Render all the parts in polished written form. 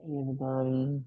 Hey everybody.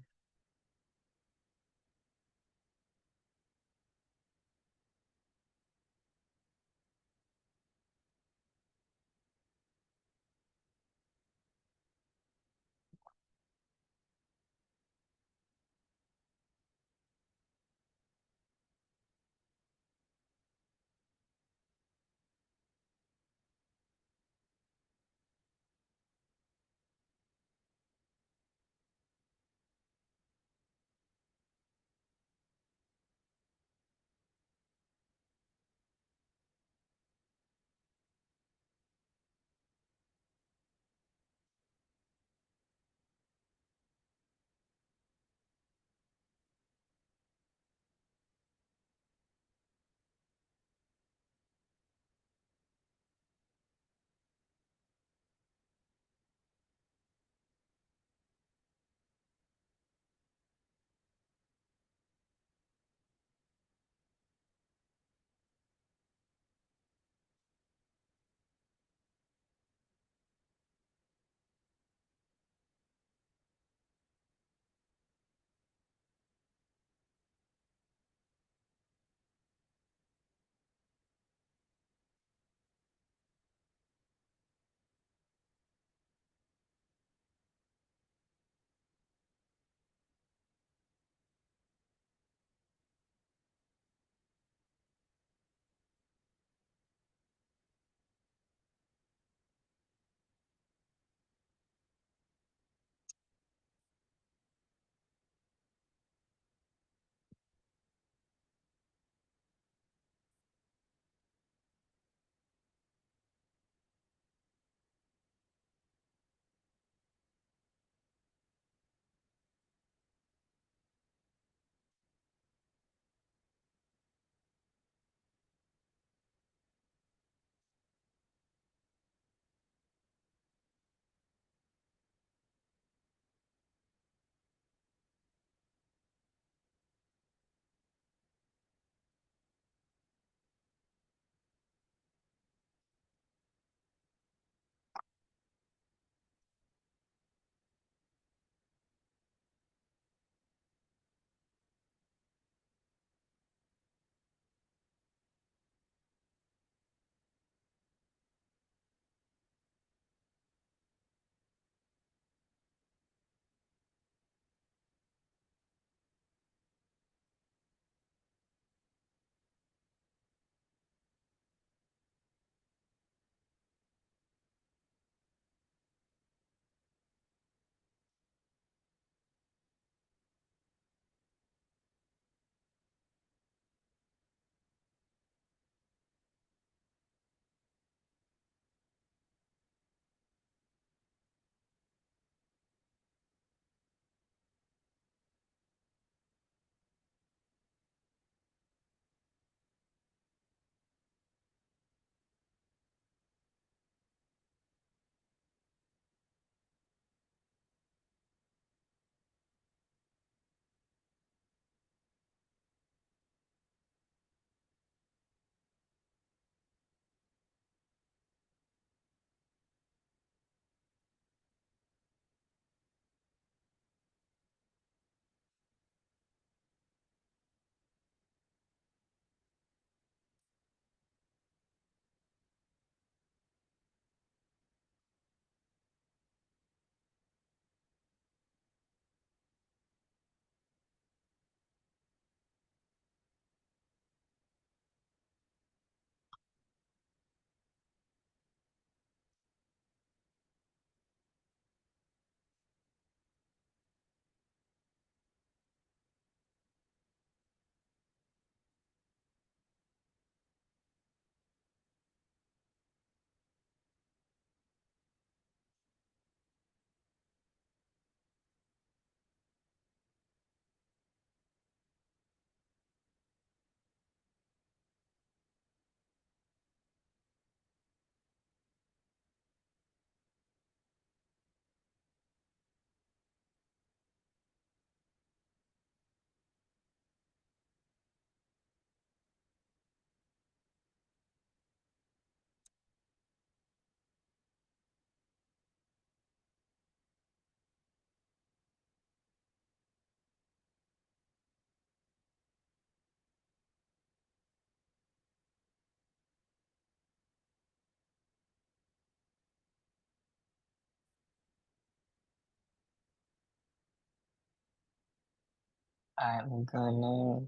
I'm gonna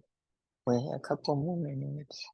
wait a couple more minutes.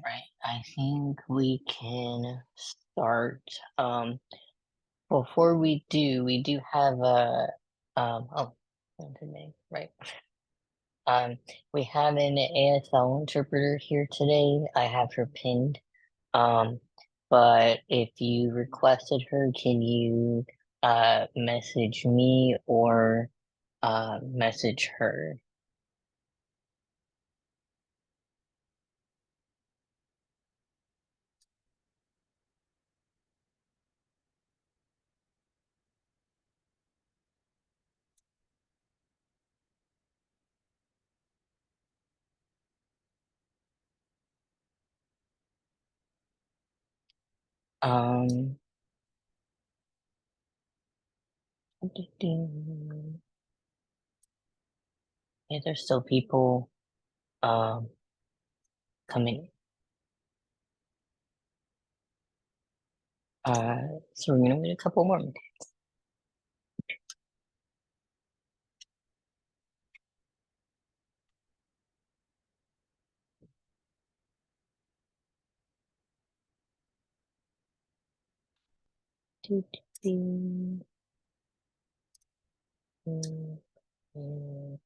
Right. I think we can start. Before we do have what's her name? Right. Um, we have an ASL interpreter here today. I have her pinned. Um, but if you requested her, can you message me or message her? Um, yeah, there's still people um coming. So we're gonna wait a couple more minutes. Do, do, do, do.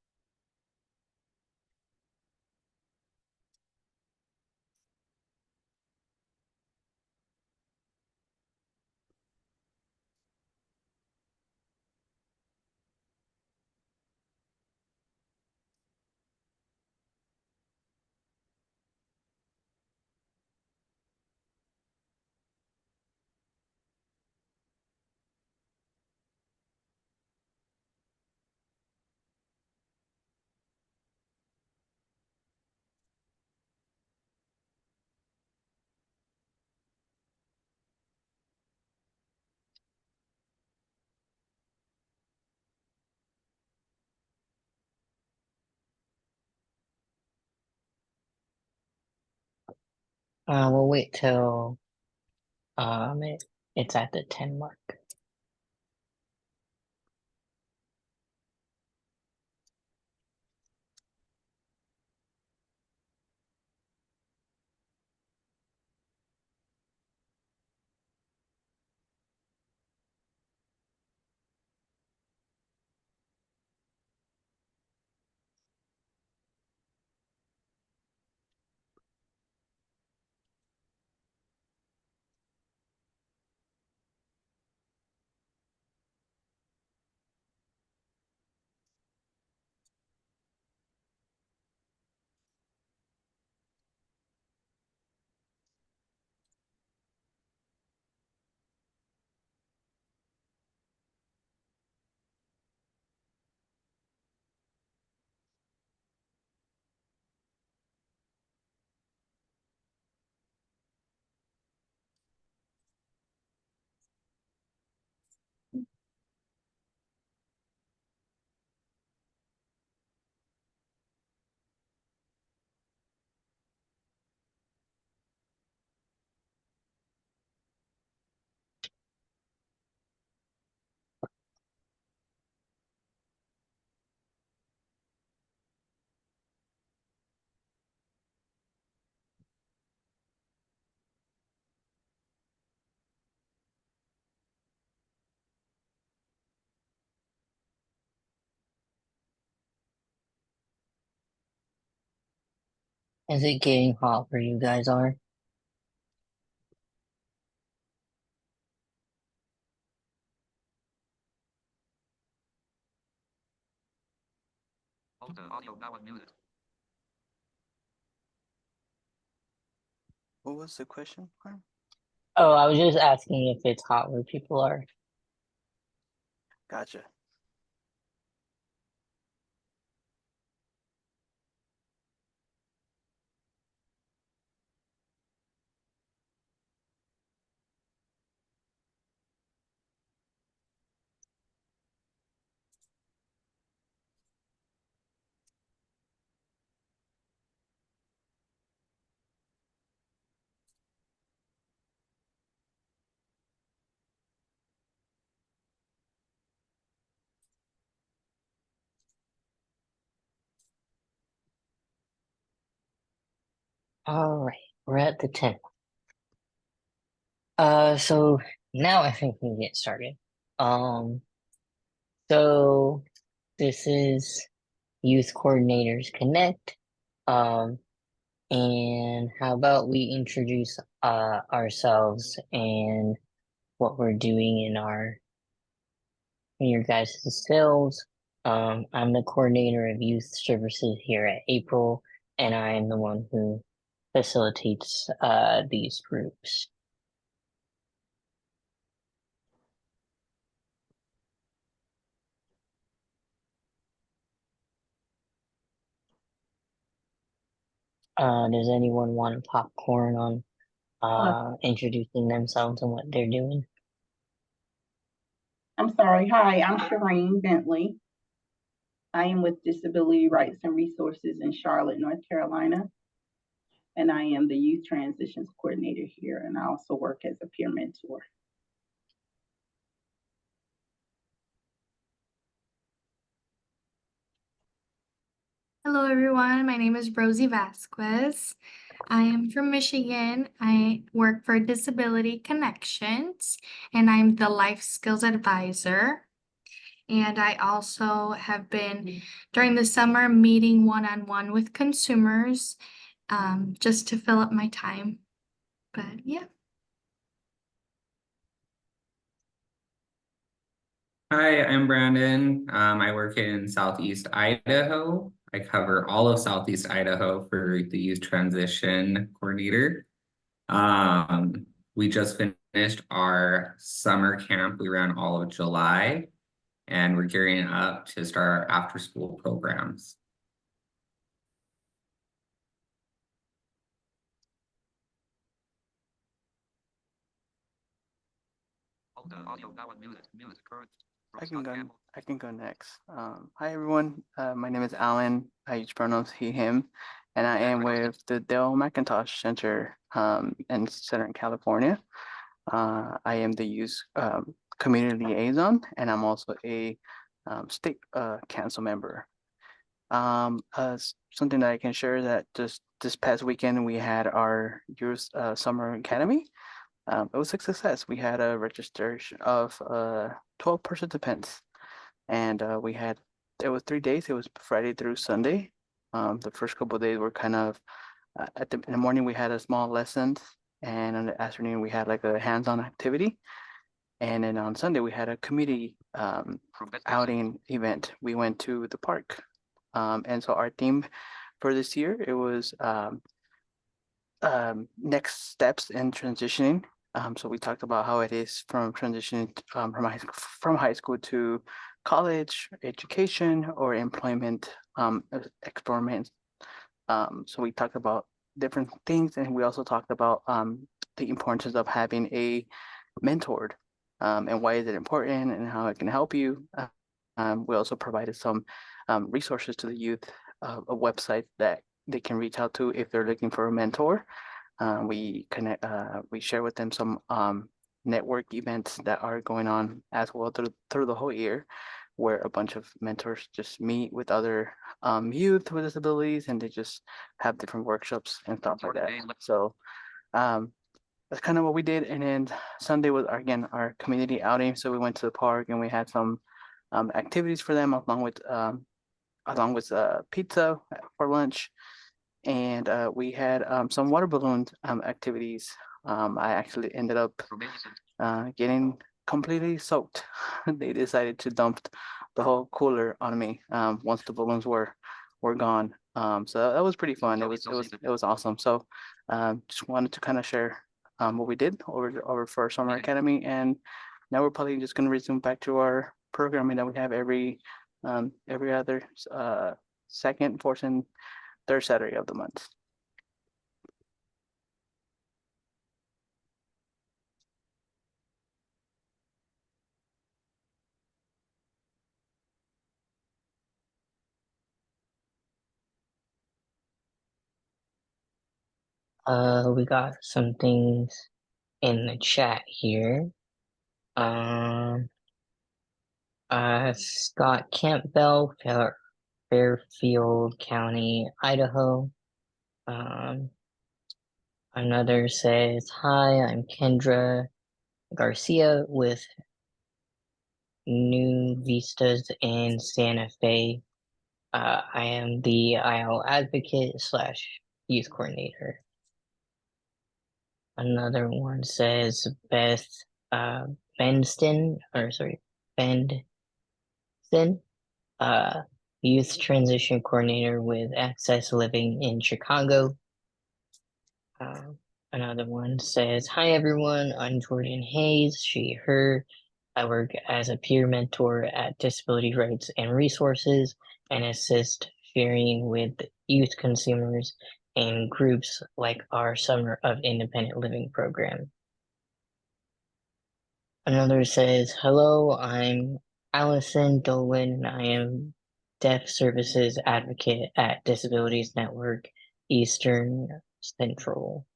We'll wait till it's at the 10 mark. Is it getting hot where you guys are? Hold the audio now unmuted. What was the question? Harm? Oh, I was just asking if it's hot where people are. Gotcha. All right, we're at the 10th. So now I think we can get started. Um, so this is Youth Coordinators Connect. Um, and how about we introduce ourselves and what we're doing in your guys' fields. I'm the coordinator of youth services here at April, and I am the one who facilitates these groups. Does anyone want to popcorn on introducing themselves and what they're doing? I'm sorry. Hi, I'm Shireen Bentley. I am with Disability Rights and Resources in Charlotte, North Carolina, and I am the Youth Transitions Coordinator here, and I also work as a peer mentor. Hello, everyone. My name is Rosie Vasquez. I am from Michigan. I work for Disability Connections, and I'm the Life Skills Advisor. And I also have been, during the summer, meeting one-on-one with consumers just to fill up my time. But yeah. Hi, I'm Brandon. I work in Southeast Idaho. I cover all of Southeast Idaho for the Youth Transition Coordinator. We just finished our summer camp. We ran all of July, and we're gearing up to start our after-school programs. Hold the audio now unmuted. Mute current. I can go next. Hi everyone. My name is Alan. I use pronouns he, him, and I am with the Dell McIntosh Center in Southern California. I am the youth community liaison, and I'm also a state council member. Something that I can share that just this past weekend we had our youth summer academy. It was a success. We had a registration of 12 participants, and it was 3 days. It was Friday through Sunday. The first couple of days were kind of in the morning we had a small lessons, and in the afternoon we had like a hands-on activity, and then on Sunday we had a community outing event. We went to the park, and so our theme for this year it was next steps in transitioning. So we talked about how it is from transitioning from high school to college, education, or employment experiments. So we talked about different things, and we also talked about the importance of having a mentor, and why is it important and how it can help you. We also provided some resources to the youth, a website that they can reach out to if they're looking for a mentor. We share with them some network events that are going on as well through the whole year, where a bunch of mentors just meet with other youth with disabilities, and they just have different workshops and stuff like that. So that's kind of what we did. And then Sunday was again our community outing. So we went to the park and we had some activities for them along with pizza for lunch. and we had some water balloon activities. I actually ended up getting completely soaked. They decided to dump the whole cooler on me once the balloons were gone. So that was pretty fun. It was awesome. So just wanted to kind of share what we did over for Summer Academy, and now we're probably just gonna resume back to our programming that we have every other second, fourth, and third Saturday of the month. We got some things in the chat here. Scott Campbell, Fairfield County, Idaho. Another says, "Hi, I'm Kendra Garcia with New Vistas in Santa Fe. I am the IL advocate / youth coordinator." Another one says Beth Benston, youth transition coordinator with Access Living in Chicago. Another one says, "Hi everyone, I'm Jordan Hayes, she, her. I work as a peer mentor at Disability Rights and Resources and assist sharing with youth consumers in groups like our Summer of Independent Living program." Another says, "Hello, I'm Allison Dolan. I am Deaf Services Advocate at Disabilities Network Eastern Central."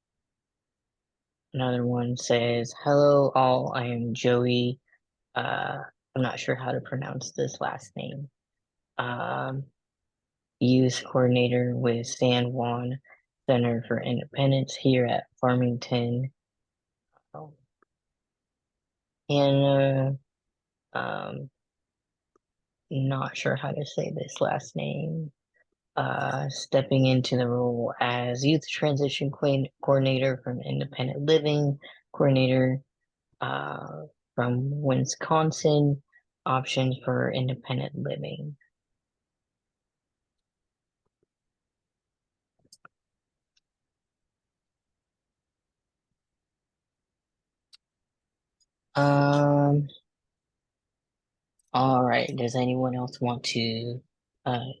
Another one says, "Hello all, I am Joey. I'm not sure how to pronounce this last name. Youth coordinator with San Juan Center for Independence here at Farmington. Hannah, not sure how to say this last name. Stepping into the role as youth transition coordinator from Independent Living coordinator from Wisconsin, options for independent living." All right. Does anyone else want to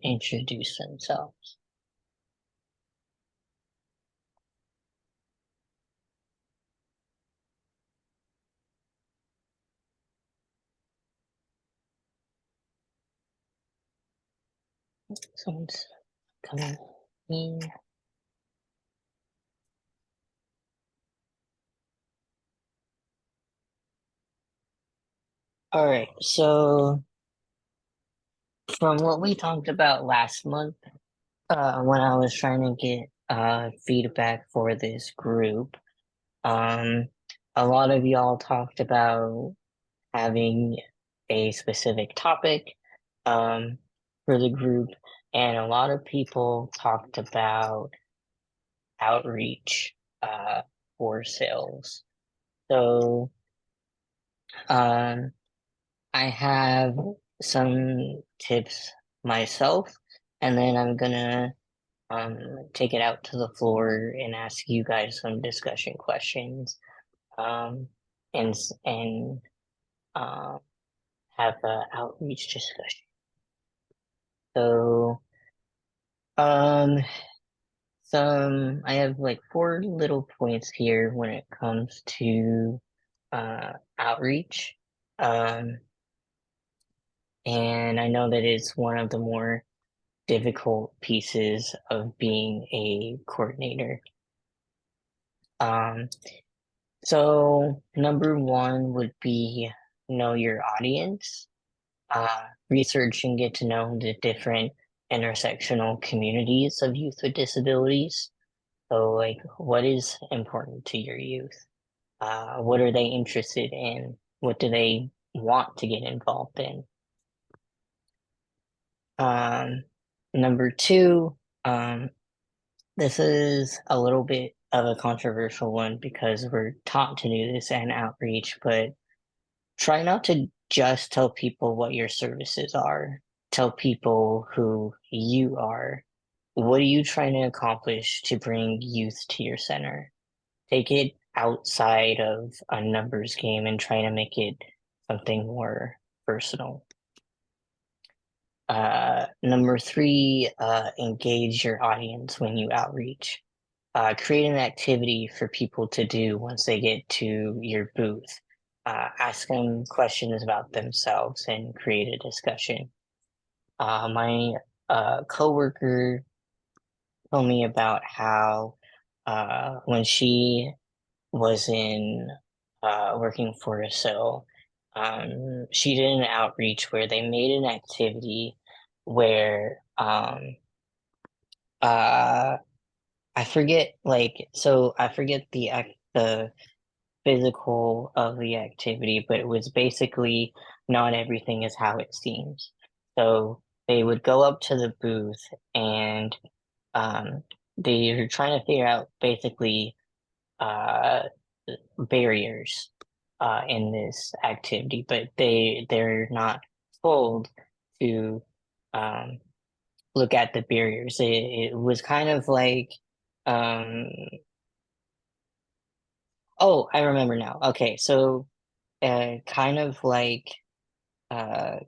introduce themselves? Someone's coming in. All right. So from what we talked about last month, when I was trying to get feedback for this group, a lot of y'all talked about having a specific topic for the group, and a lot of people talked about outreach for sales. So I have some tips myself, and then I'm gonna take it out to the floor and ask you guys some discussion questions, and have an outreach discussion. So, I have like 4 little points here when it comes to outreach. And I know that it's one of the more difficult pieces of being a coordinator. So number 1 would be know your audience. Research and get to know the different intersectional communities of youth with disabilities. So like, what is important to your youth? What are they interested in? What do they want to get involved in? Number 2, This is a little bit of a controversial one because we're taught to do this in outreach, but try not to just tell people what your services are. Tell people who you are. What are you trying to accomplish to bring youth to your center? Take it outside of a numbers game and try to make it something more personal. Number three, engage your audience when you outreach. Create an activity for people to do once they get to your booth. Ask them questions about themselves and create a discussion. My coworker told me about how when she was in working for a cell, she did an outreach where they made an activity where uh I forget I forget the physical of the activity, but it was basically not everything is how it seems. So they would go up to the booth and um they were trying to figure out basically uh barriers in this activity, but they're not told to um look at the barriers. It was kind of like um oh, I remember now. Okay, so kind of like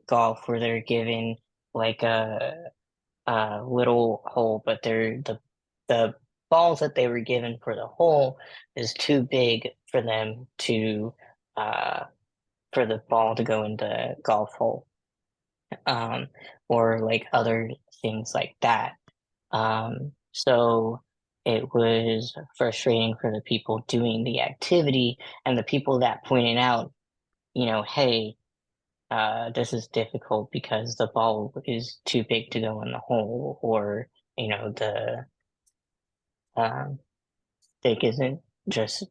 golf where they're given like a little hole, but the balls that they were given for the hole is too big for them to uh for the ball to go in the golf hole. Um or like other things like that. So it was frustrating for the people doing the activity and the people that pointed out, hey, this is difficult because the ball is too big to go in the hole, or the um, stick isn't just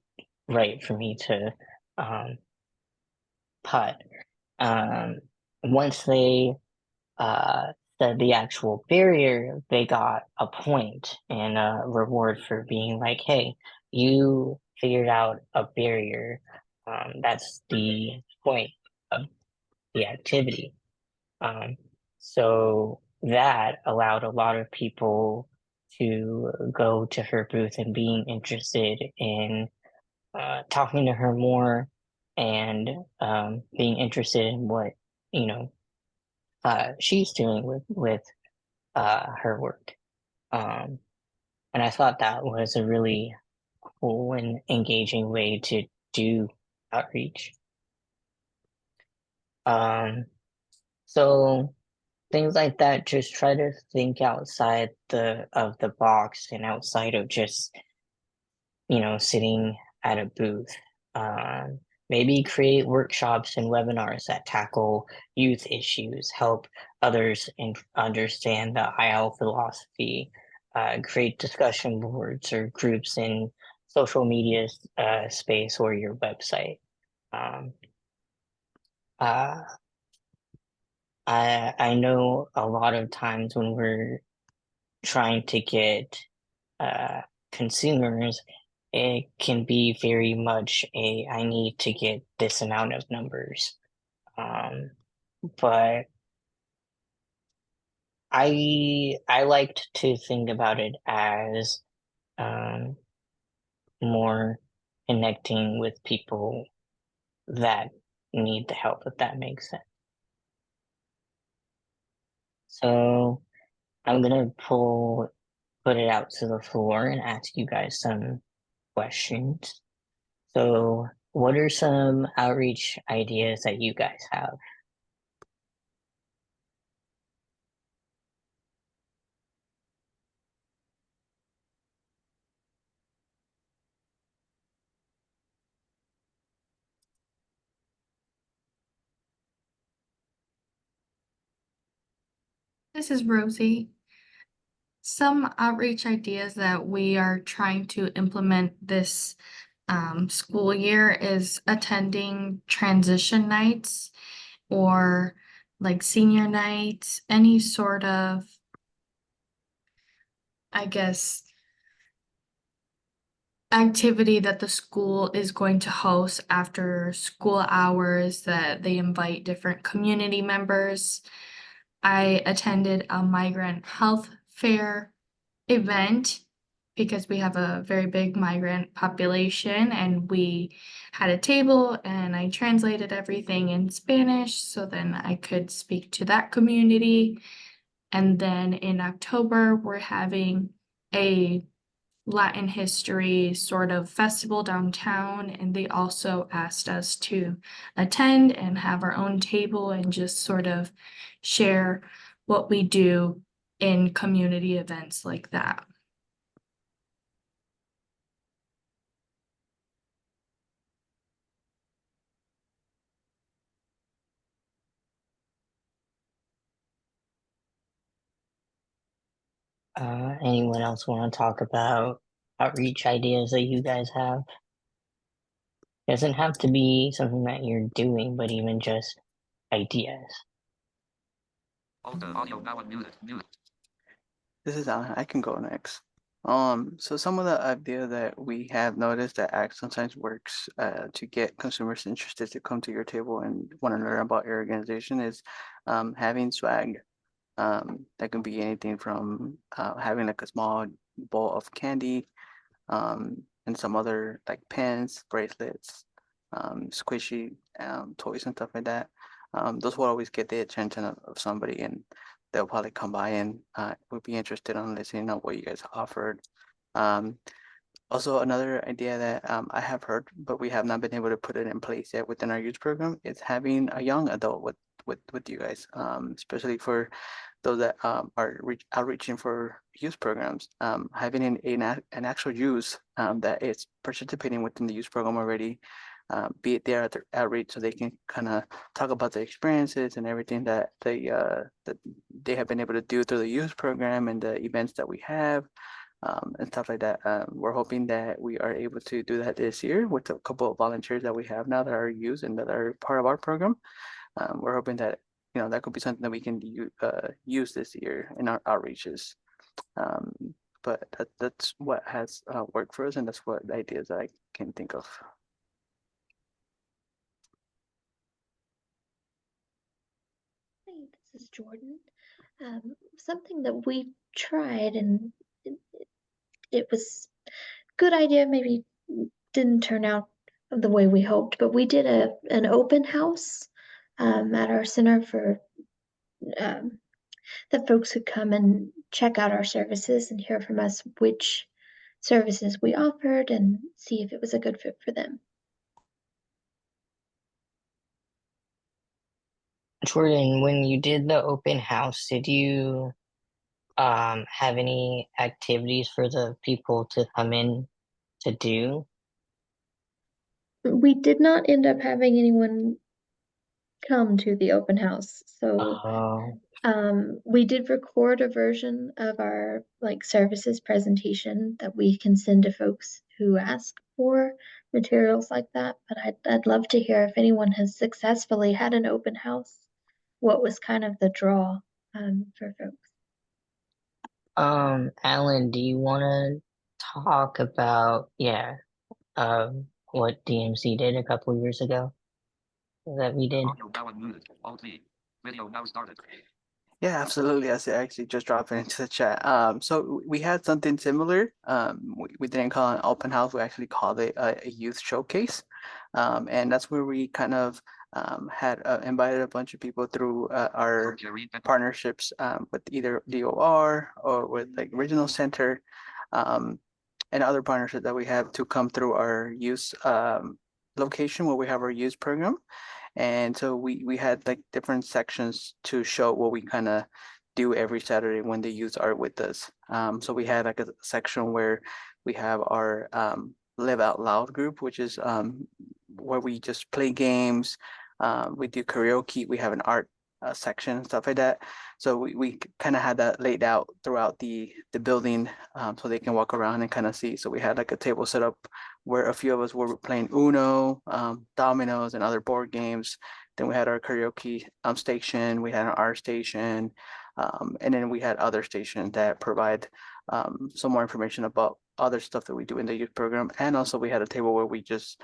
right for me to um, putt. Um, Once they said the actual barrier, they got a point and a reward for being like, hey, you figured out a barrier. That's the point of the activity. Um, so that allowed a lot of people to go to her booth and being interested in talking to her more and being interested in what you know she's doing with her work. Um, and I thought that was a really cool and engaging way to do outreach. Um, so things like that, just try to think outside the box and outside of just, sitting at a booth. Um, Maybe create workshops and webinars that tackle youth issues, help others understand the IL philosophy, create discussion boards or groups in social media space or your website. Um, uh, I know a lot of times when we're trying to get uh, consumers, it can be very much I need to get this amount of numbers. But I liked to think about it as um, more connecting with people that need the help, if that makes sense. So I'm gonna put it out to the floor and ask you guys some questions. So, what are some outreach ideas that you guys have? This is Rosie. Some outreach ideas that we are trying to implement this school year is attending transition nights or like senior nights, any sort of, I guess, activity that the school is going to host after school hours that they invite different community members. I attended a migrant health fair event because we have a very big migrant population, and we had a table and I translated everything in Spanish so then I could speak to that community. And then in October, we're having a Latin history sort of festival downtown, and they also asked us to attend and have our own table and just sort of share what we do in community events like that. Anyone else want to talk about outreach ideas that you guys have? Doesn't have to be something that you're doing, but even just ideas. This is Alan. I can go next. So some of the idea that we have noticed that ACT sometimes works to get consumers interested to come to your table and want to learn about your organization is having swag. That can be anything from having like a small bowl of candy, and some other like pens, bracelets, squishy toys and stuff like that. Those will always get the attention of somebody, and they'll probably come by and would be interested in listening to what you guys offered. Um, Also, another idea that I have heard, but we have not been able to put it in place yet within our youth program, is having a young adult with you guys, especially for those that are outreaching for youth programs, having an actual youth that is participating within the youth program already, be it there at their outreach, so they can kind of talk about the experiences and everything that they have been able to do through the youth program and the events that we have. And stuff like that. We're hoping that we are able to do that this year with a couple of volunteers that we have now that are used and that are part of our program. We're hoping that that could be something that we can use this year in our outreaches. But that's what has worked for us, and that's what the ideas that I can think of. Hi, this is Jordan. Something that we tried and it was a good idea, maybe didn't turn out the way we hoped, but we did an open house at our center for that folks could come and check out our services and hear from us which services we offered and see if it was a good fit for them. Jordan, when you did the open house, did you have any activities for the people to come in to do? We did not end up having anyone come to the open house, so we did record a version of our services presentation that we can send to folks who ask for materials like that. But I'd love to hear if anyone has successfully had an open house. What was kind of the draw for folks? Alan, do you want to talk about what DMC did a couple years ago that we did? Yeah, absolutely. I actually just dropped it into the chat. So we had something similar. We didn't call it an open house. We actually called it a youth showcase. And that's where we kind of had invited a bunch of people through our partnerships with either DOR or with like Regional Center, and other partnerships that we have to come through our youth location where we have our youth program. And so we had like different sections to show what we kind of do every Saturday when the youth are with us. So we had like a section where we have our Live Out Loud group, which is where we just play games. We do karaoke. We have an art section and stuff like that. So we kind of had that laid out throughout the building, so they can walk around and kind of see. So we had like a table set up where a few of us were playing Uno, dominoes, and other board games. Then we had our karaoke station. We had an art station, and then we had other stations that provide some more information about other stuff that we do in the youth program. And also we had a table where we just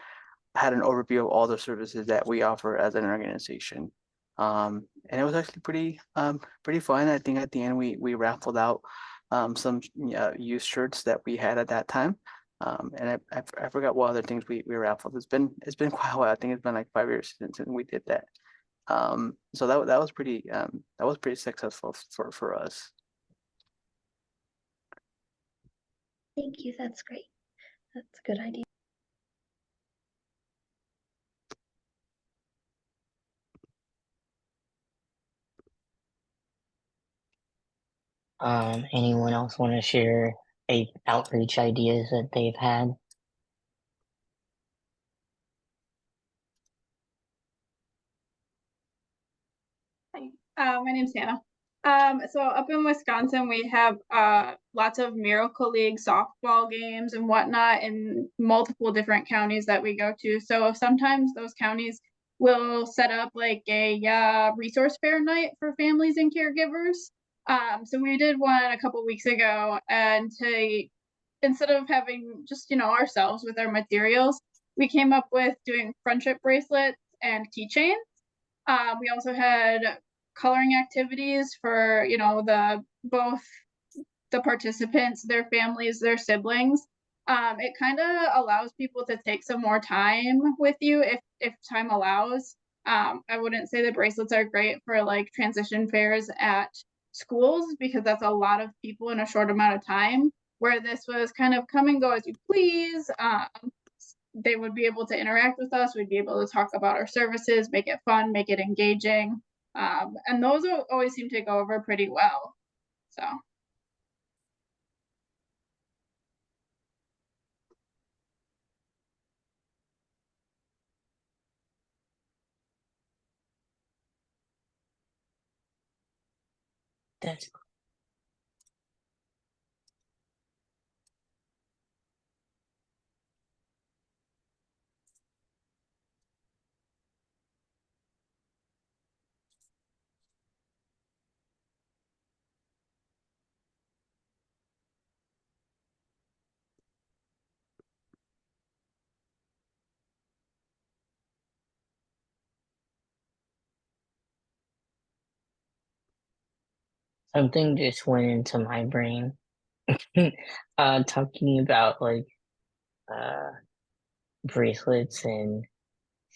had an overview of all the services that we offer as an organization. And it was actually pretty fun. I think at the end we raffled out some youth shirts that we had at that time. And I forgot what other things we raffled. It's been quite a while. I think it's been like 5 years since we did that. So that was pretty successful for us. Thank you. That's great. That's a good idea. Anyone else want to share outreach ideas that they've had? My name's Hannah. So up in Wisconsin, we have lots of Miracle League softball games and whatnot in multiple different counties that we go to. So sometimes those counties will set up like a resource fair night for families and caregivers. So we did one a couple weeks ago, and instead of having just ourselves with our materials, we came up with doing friendship bracelets and keychains. We also had coloring activities for both the participants, their families, their siblings. It kind of allows people to take some more time with you if time allows. I wouldn't say the bracelets are great for like transition fairs at schools because that's a lot of people in a short amount of time, where this was kind of come and go as you please. They would be able to interact with us. We'd be able to talk about our services, make it fun, make it engaging. And those always seem to go over pretty well. So. That's something just went into my brain. Talking about like uh bracelets and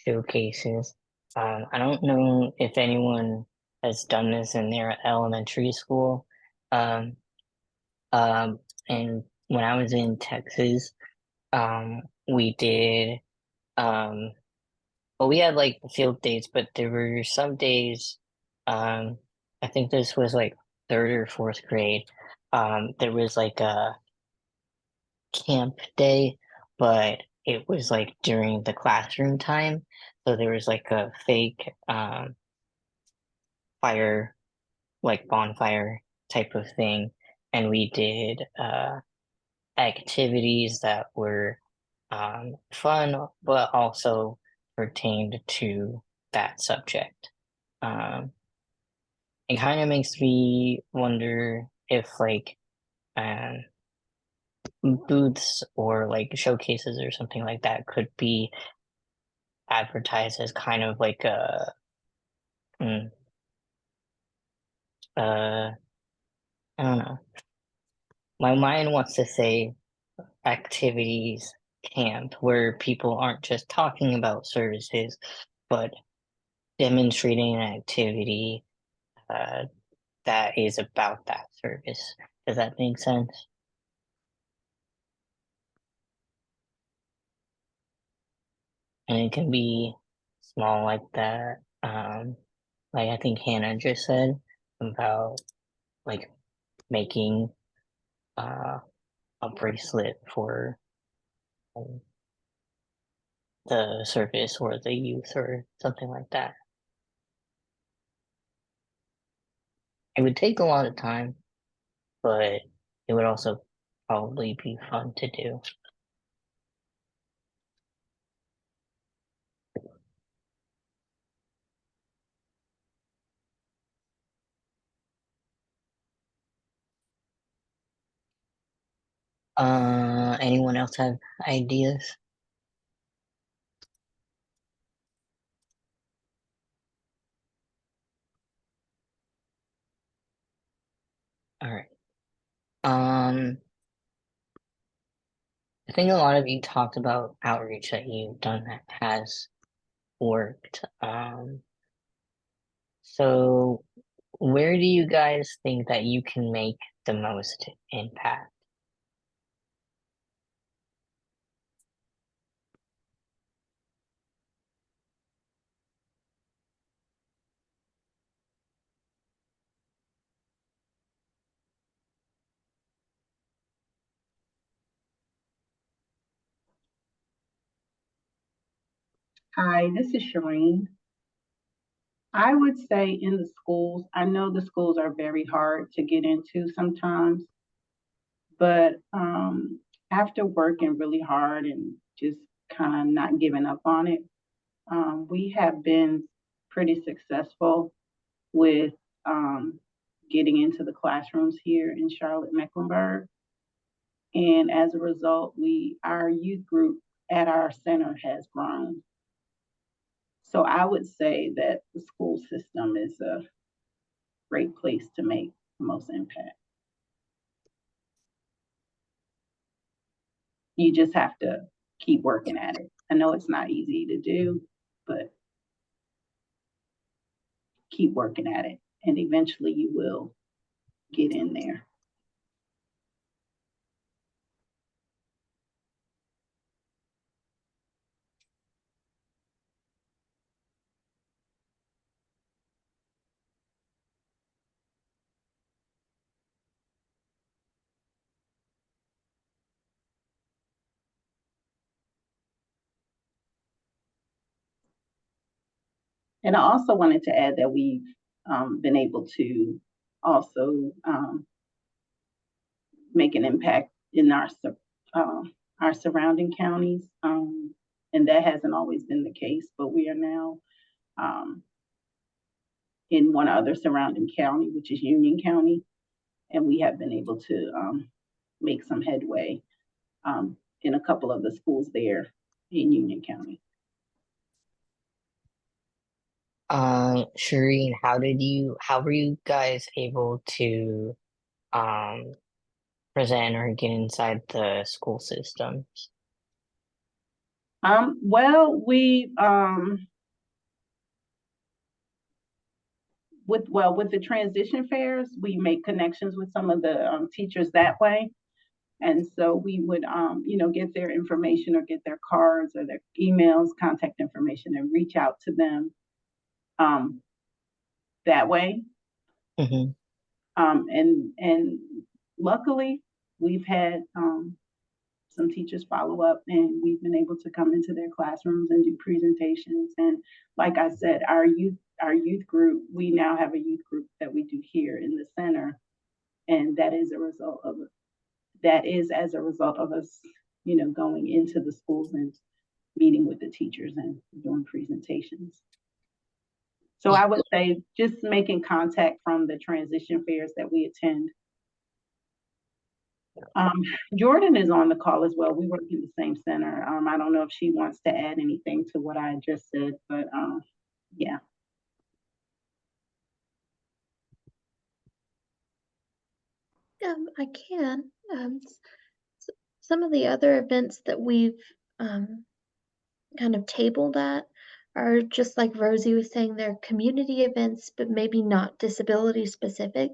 showcases. I don't know if anyone has done this in their elementary school. Um, and when I was in Texas, we did, well, we had like field days, but there were some days, um, I think this was like third or fourth grade. There was like a camp day, but it was like during the classroom time. So there was like a fake fire, like bonfire type of thing. And we did activities that were fun, but also pertained to that subject. Um, it kind of makes me wonder if like um, booths or like showcases or something like that could be advertised as kind of like a mm, I don't know. My mind wants to say activities camp where people aren't just talking about services, but demonstrating an activity uh, that is about that service. Does that make sense? And it can be small like that. Like I think Hannah just said about like making uh, a bracelet for um, the service or the youth or something like that. It would take a lot of time, but it would also probably be fun to do. Anyone else have ideas? All right. I think a lot of you talked about outreach that you've done that has worked. So where do you guys think that you can make the most impact? Hi, this is Shireen. I would say in the schools, I know the schools are very hard to get into sometimes, but after working really hard and just kind of not giving up on it, we have been pretty successful with getting into the classrooms here in Charlotte Mecklenburg. And as a result, our youth group at our center has grown. So I would say that the school system is a great place to make the most impact. You just have to keep working at it. I know it's not easy to do, but keep working at it, and eventually you will get in there. And I also wanted to add that we've been able to also make an impact in our surrounding counties. And that hasn't always been the case, but we are now in one other surrounding county, which is Union County. And we have been able to make some headway in a couple of the schools there in Union County. Shireen, how were you guys able to present or get inside the school systems? Well, with the transition fairs, we make connections with some of the teachers that way. And so we would, get their information or get their cards or their emails, contact information, and reach out to them that way. Mm-hmm. And luckily, we've had some teachers follow up, and we've been able to come into their classrooms and do presentations. And like I said, our youth group, we now have a youth group that we do here in the center, and that is as a result of us, going into the schools and meeting with the teachers and doing presentations. So I would say just making contact from the transition fairs that we attend. Jordan is on the call as well. We work in the same center. I don't know if she wants to add anything to what I just said, but yeah. I can. Some of the other events that we've kind of tabled at are just like Rosie was saying, they're community events, but maybe not disability specific.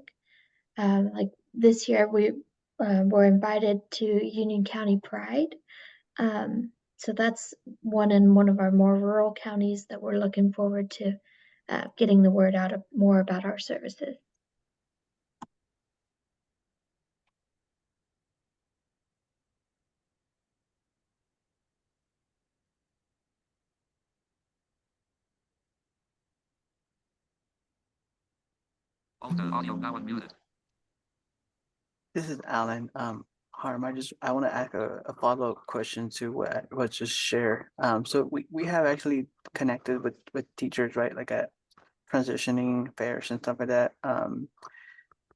Like this year, we were invited to Union County Pride. So that's one in one of our more rural counties that we're looking forward to getting the word out more about our services. This is Alan. Harm, I want to ask a follow-up question to what just shared. So we have actually connected with teachers, right? Like at transitioning fairs and stuff like that.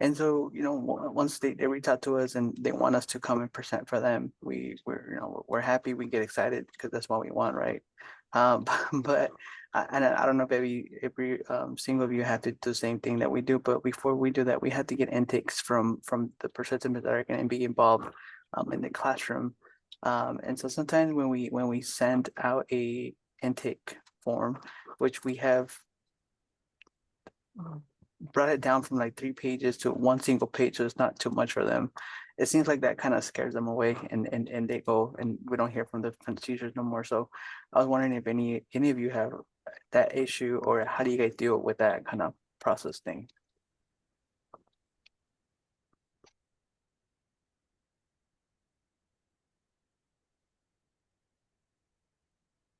And so, once they reach out to us and they want us to come and present for them, we're happy, we get excited because that's what we want, right? But I don't know if every single of you have to do the same thing that we do, but before we do that, we have to get intakes from the participants that are going to be involved in the classroom. And so sometimes when we send out a intake form, which we have brought it down from like 3 pages to one single page, so it's not too much for them. It seems like that kind of scares them away, and they go, and we don't hear from the teachers no more. So I was wondering if any of you have that issue, or how do you guys deal with that kind of process thing?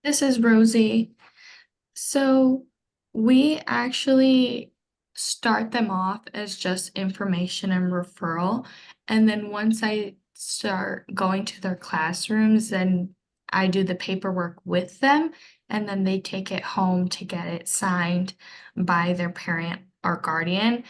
This is Rosie. So we actually start them off as just information and referral. And then once I start going to their classrooms, then I do the paperwork with them, and then they take it home to get it signed by their parent or guardian.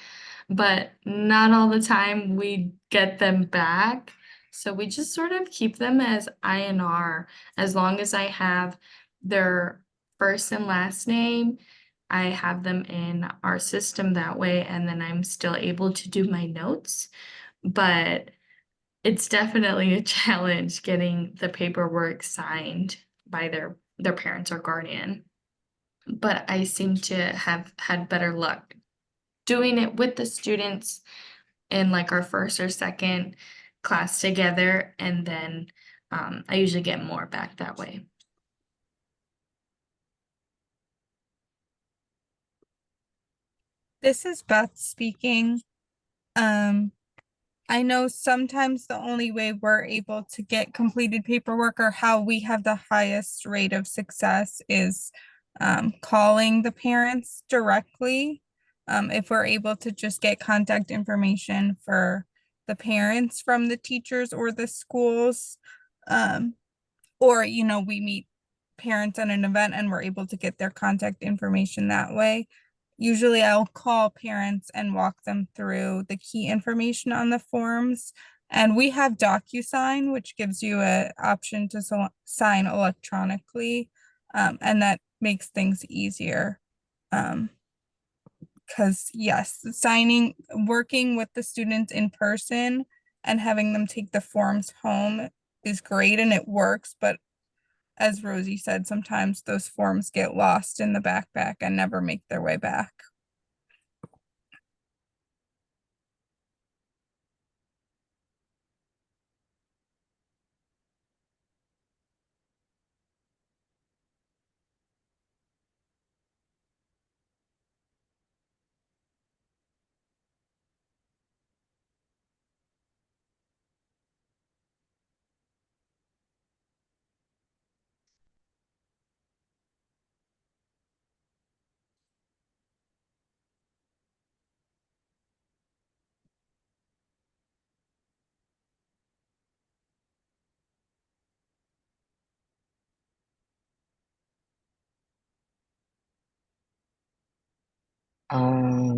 But not all the time we get them back. So we just sort of keep them as INR as long as I have their first and last name. I have them in our system that way, and then I'm still able to do my notes. But it's definitely a challenge getting the paperwork signed by their parents or guardian. But I seem to have had better luck doing it with the students in like our first or second class together, and then I usually get more back that way. This is Beth speaking. I know sometimes the only way we're able to get completed paperwork, or how we have the highest rate of success, is calling the parents directly. If we're able to just get contact information for the parents from the teachers or the schools, or we meet parents at an event and we're able to get their contact information that way. Usually I'll call parents and walk them through the key information on the forms. And we have DocuSign, which gives you an option to sign electronically. And that makes things easier. Because yes, working with the students in person and having them take the forms home is great and it works, but as Rosie said, sometimes those forms get lost in the backpack and never make their way back.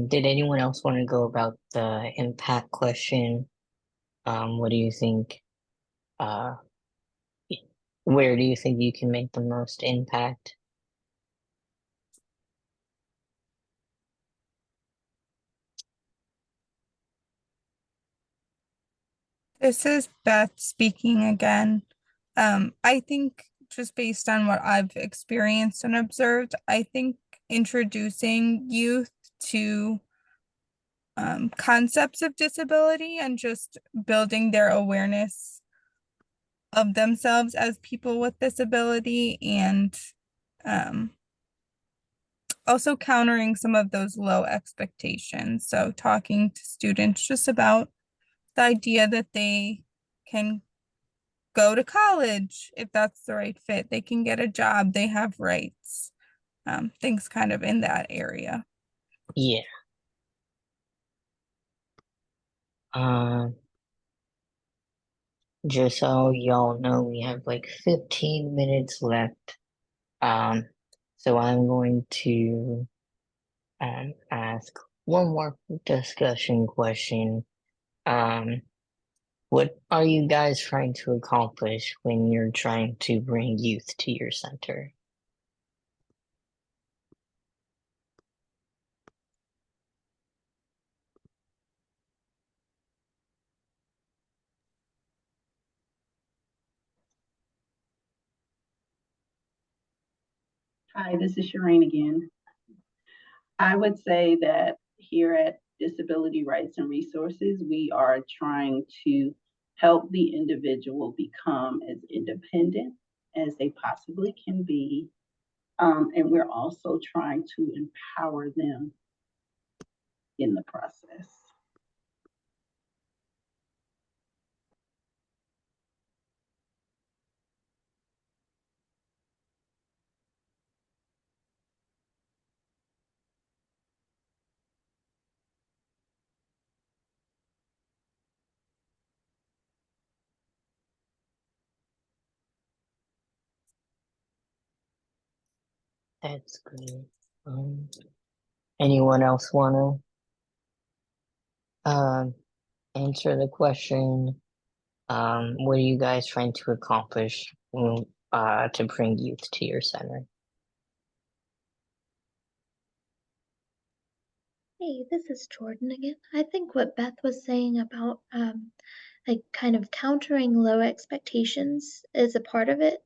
Did anyone else want to go about the impact question? What do you think? Uh, where do you think you can make the most impact? This is Beth speaking again. I think just based on what I've experienced and observed, I think introducing youth to concepts of disability and just building their awareness of themselves as people with disability, and also countering some of those low expectations. So talking to students just about the idea that they can go to college if that's the right fit, they can get a job, they have rights, things kind of in that area. Yeah. Just so y'all know, we have like 15 minutes left. So I'm going to ask one more discussion question. What are you guys trying to accomplish when you're trying to bring youth to your center? Hi, this is Shireen again. I would say that here at Disability Rights and Resources, we are trying to help the individual become as independent as they possibly can be. And we're also trying to empower them in the process. That's good. Anyone else want to answer the question? What are you guys trying to accomplish to bring youth to your center? Hey, this is Jordan again. I think what Beth was saying about like kind of countering low expectations is a part of it,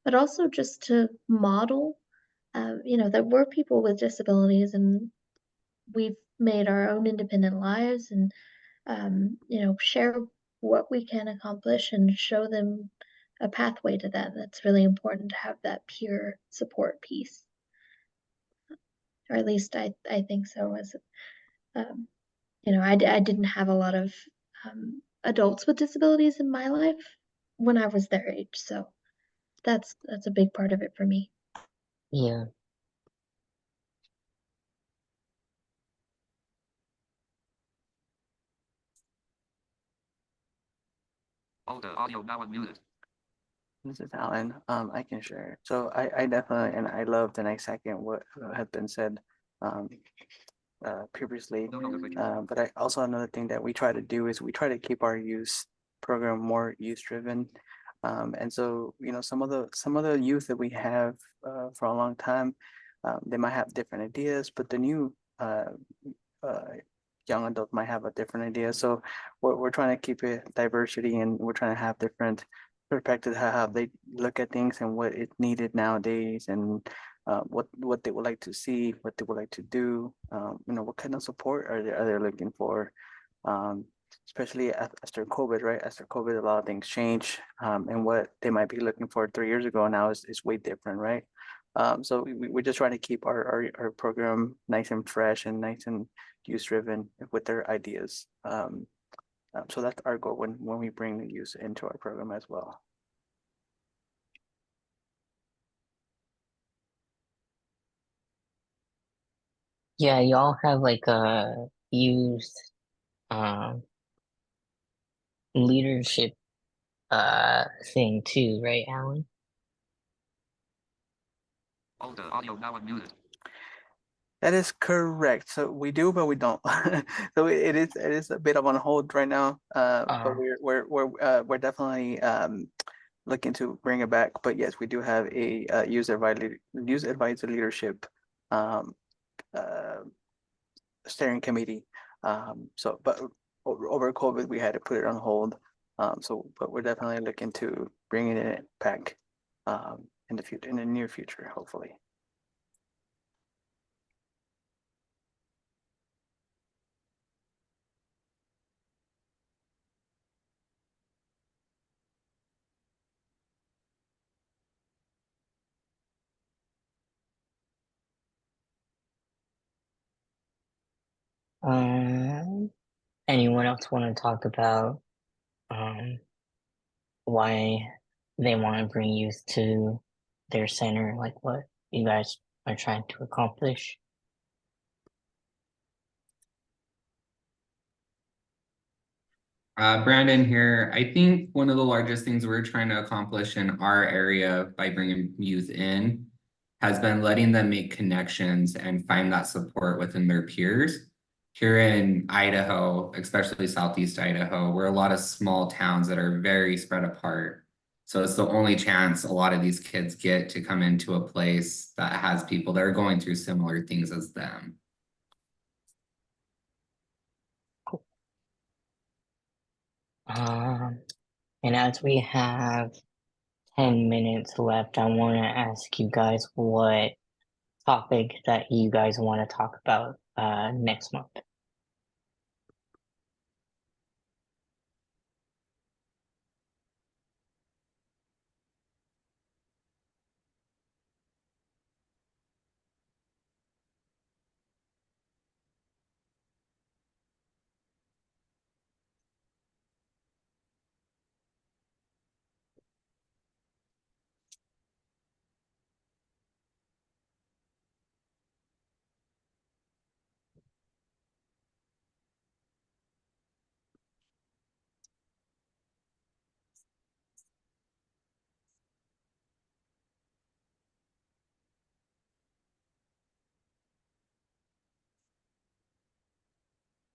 but also just to model, that we're people with disabilities and we've made our own independent lives and, share what we can accomplish and show them a pathway to that. That's really important to have that peer support piece, or at least I think so. As I didn't have a lot of adults with disabilities in my life when I was their age, so that's a big part of it for me. Yeah. Audio now unmuted. This is Alan. I can share. So I definitely, and I love the next second what had been said previously. But I also another thing that we try to do is we try to keep our youth program more youth driven. And so, some of the youth that we have for a long time, they might have different ideas, but the new young adult might have a different idea. So we're trying to keep it diversity, and we're trying to have different perspectives how they look at things and what is needed nowadays, and what they would like to see, what they would like to do. What kind of support are they looking for? Especially after COVID, right? After COVID, a lot of things change, and what they might be looking for 3 years ago now is way different, right? So we're just trying to keep our program nice and fresh and nice and youth driven with their ideas. So that's our goal when we bring the youth into our program as well. Yeah, y'all have like a youth leadership thing too, right, Alan? Audio now unmuted. That is correct. So we do, but we don't. So it is a bit of on hold right now. But we're definitely looking to bring it back. But yes, we do have a user advisor leadership steering committee. But over COVID, we had to put it on hold. But we're definitely looking to bringing it back in the near future, hopefully. Anyone else want to talk about why they want to bring youth to their center, like what you guys are trying to accomplish? Brandon here. I think one of the largest things we're trying to accomplish in our area by bringing youth in has been letting them make connections and find that support within their peers. Here in Idaho, especially Southeast Idaho, we're a lot of small towns that are very spread apart. So it's the only chance a lot of these kids get to come into a place that has people that are going through similar things as them. And as we have 10 minutes left, I want to ask you guys what topic that you guys want to talk about next month.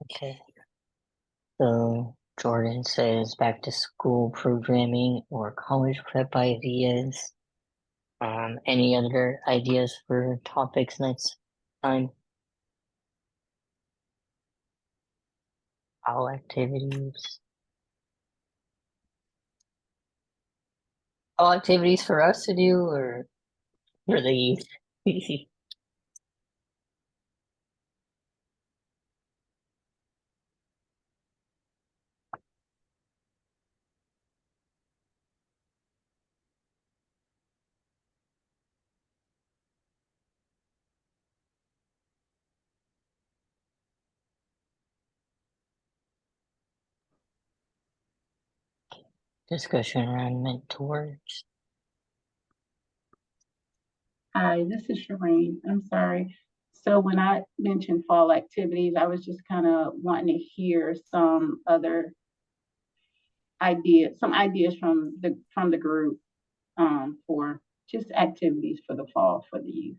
Okay. So Jordan says back to school programming or college prep ideas. Any other ideas for topics next time? All activities. All activities for us to do or for the youth? Discussion around mentors. Hi, this is Shireen. I'm sorry. So when I mentioned fall activities, I was just kind of wanting to hear some other ideas, some ideas from the group for just activities for the fall for the youth.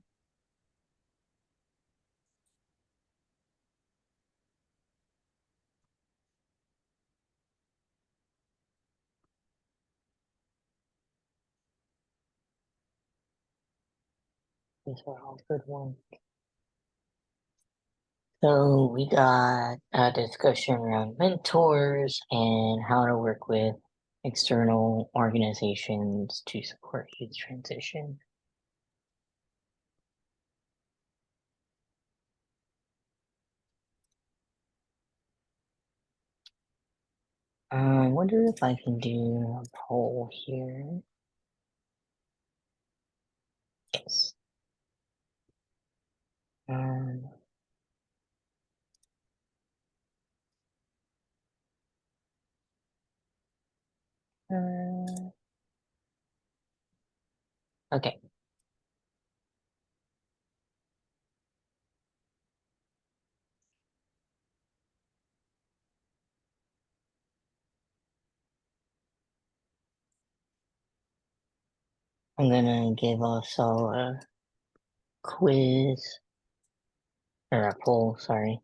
These were all good ones. So we got a discussion around mentors and how to work with external organizations to support youth transition. I wonder if I can do a poll here. Yes. Um, uh, okay. I'm gonna give also a quiz or a poll, sorry.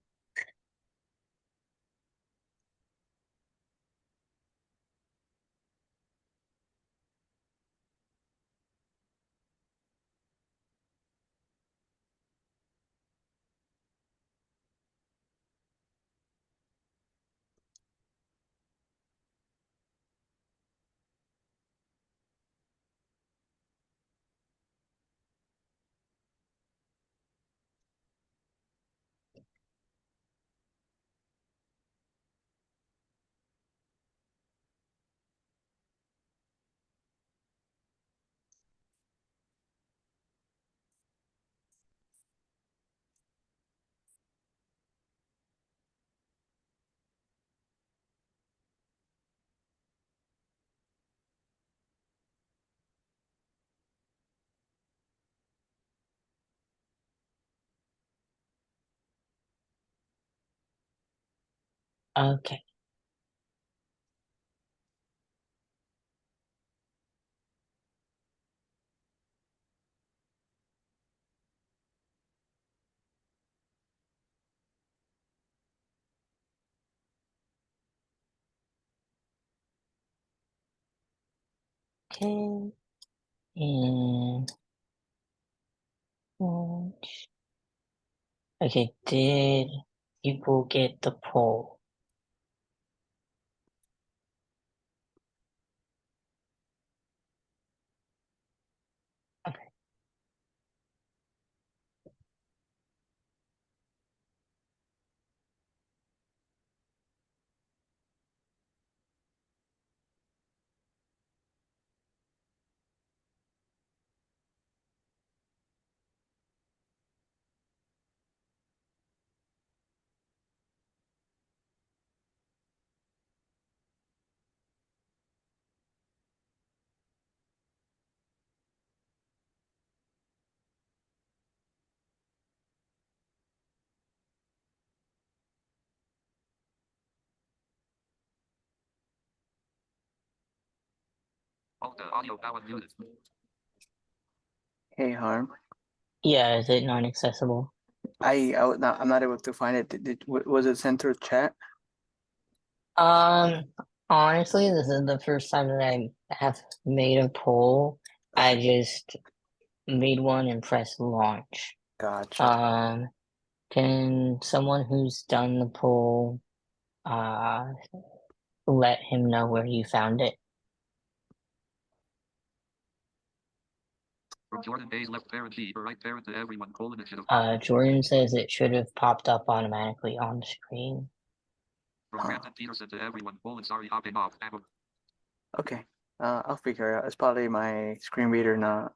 Okay. Okay. And okay, did people get the poll? Okay. All the audio now unmuted. Hey, Harm. Yeah, is it not accessible? I'm not able to find it. Was it sent through chat? Honestly, this is the first time that I have made a poll. I just made one and pressed launch. Gotcha. Can someone who's done the poll, let him know where you found it? From Jordan Days left parent G, right parent to everyone, colon, it should have. Jordan says it should have popped up automatically on the screen. From Brandon Peterson to everyone, colon, sorry, hopping off. Okay. I'll figure it out. It's probably my screen reader not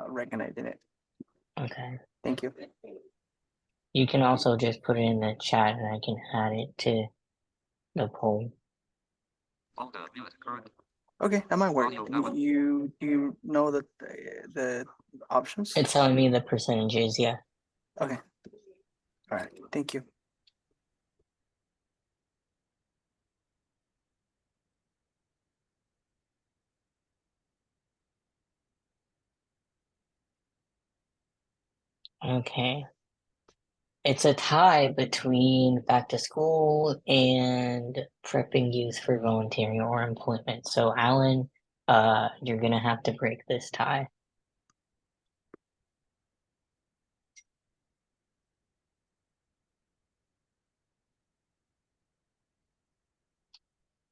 recognizing it. Okay. Thank you. You can also just put it in the chat and I can add it to the poll. All the mute, current. Okay, that might work. Audio now. You know the options? It's telling me the percentages, yeah. Okay. All right. Thank you. Okay. It's a tie between back to school and prepping youth for volunteering or employment. So Alan, you're gonna have to break this tie.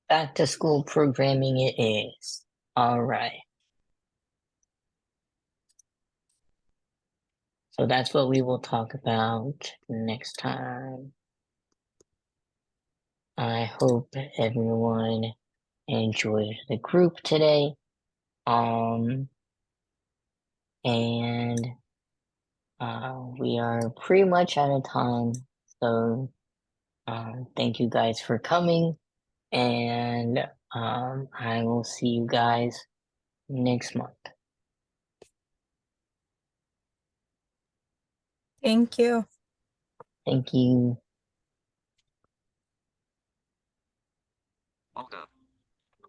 Back to school programming it is. All right. So that's what we will talk about next time. I hope everyone enjoyed the group today. And we are pretty much out of time. So thank you guys for coming. And I will see you guys next month. Thank you. Thank you. All the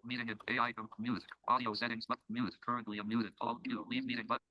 meeting in AI music, audio settings, but mute, currently unmuted, all mute, leave meeting button.